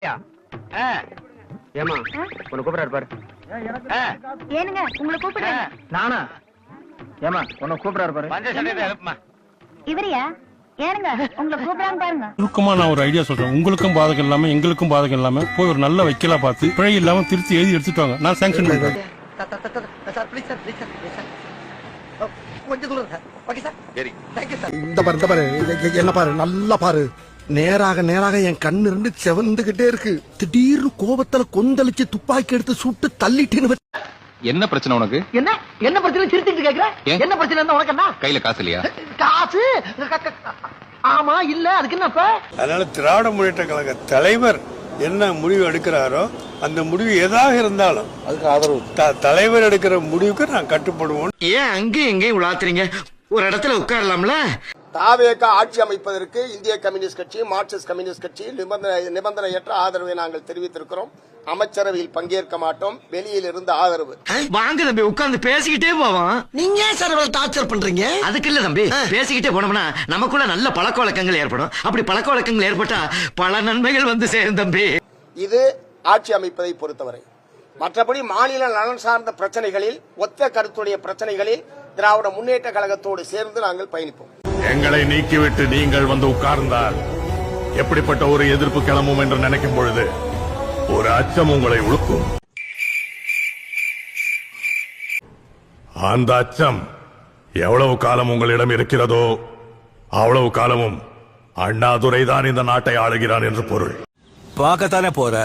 ஏமா உன்னை கூப்பிடாரு பாரு. ஏனுங்க உங்களை கூப்பிடுறேன். நானா? ஏமா உன்னை கூப்பிடாரு பாரு. இவரையா? ஏனுங்க உங்களை கூப்பிடாங்க பாருங்க. சுருக்கமா நான் ஒரு ஐடியா சொல்றேன். உங்களுக்கும் பாதகம் இல்லாம எங்களுக்கும் பாதகம் இல்லாம போய் ஒரு நல்ல வைக்கலா பார்த்து பிழை இல்லாம திருத்தி எழுதி எடுத்துட்டு வாங்க. நான் சாங்ஷன் பண்றேன். இந்த பாரு என்ன பாரு, நல்லா பாரு. நேராக நேராக என் கண்ணு ரெண்டு செவந்துகிட்டே இருக்கு. திடீர்னு கோபத்துல கொந்தளிச்சு துப்பாக்கி எடுத்து சுட்டு தள்ளிட்டேன்னு. என்ன பிரச்சனை உனக்கு? என்ன என்ன பிரச்சனை திருத்திட்டு கேக்குற? என்ன பிரச்சனை இருந்தா உனக்கு என்ன? கையில காசு இல்லையா? காசு ஆமா இல்ல, அதுக்கு என்னப்ப? அதனால திராவிட முன்னேற்ற கழக தலைவர் என்ன முடிவு எடுக்கிறாரோ அந்த முடிவு எதாக இருந்தாலும் அதுக்கு ஆதரவு. தலைவர் எடுக்கிற முடிவுக்கு நான் கட்டுப்படுவோம். ஏன் அங்கேயும் எங்கேயும் உலாத்துறீங்க? ஒரு இடத்துல உட்காரலாம்ல. தாவேக ஆட்சி அமைப்பதற்கு இந்திய கம்யூனிஸ்ட் கட்சி, மார்க்சிஸ்ட் கம்யூனிஸ்ட் கட்சி நிபந்தனையற்ற ஆதரவை நாங்கள் தெரிவித்திருக்கிறோம். அமைச்சரவையில் பங்கேற்க மாட்டோம். வெளியில் இருந்து ஆதரவு. வாங்க தம்பி, உட்கார்ந்து பேசிக்கிட்டே போவோம். நீங்க சார் டார்ச்சர் பண்றீங்க? அதுக்கு இல்ல தம்பி, பேசிக்கிட்டே போனோம்னா நமக்குள்ள நல்ல பழக்க வழக்கங்கள் ஏற்படும். அப்படி பழக்க வழக்கங்கள் ஏற்பட்டா பல நன்மைகள் வந்து சேரும் தம்பி. இது ஆட்சி அமைப்பதை பொறுத்தவரை. மற்றபடி மாநில நலன் சார்ந்த பிரச்சனைகளில், ஒத்த கருத்துடைய பிரச்சனைகளில் திராவிட முன்னேற்ற கழகத்தோடு சேர்ந்து நாங்கள் பயணிப்போம். எங்களை நீக்கிவிட்டு நீங்கள் வந்து உட்கார்ந்தால் எப்படிப்பட்ட ஒரு எதிர்ப்பு கிளம்பும் என்று நினைக்கும் பொழுது ஒரு அச்சம் உங்களை உழுக்கும். அந்த அச்சம் எவ்வளவு காலம் உங்களிடம் இருக்கிறதோ அவ்வளவு காலமும் அண்ணாதுரை தான் இந்த நாட்டை ஆளுகிறான் என்று பொருள். பார்க்கத்தானே போற.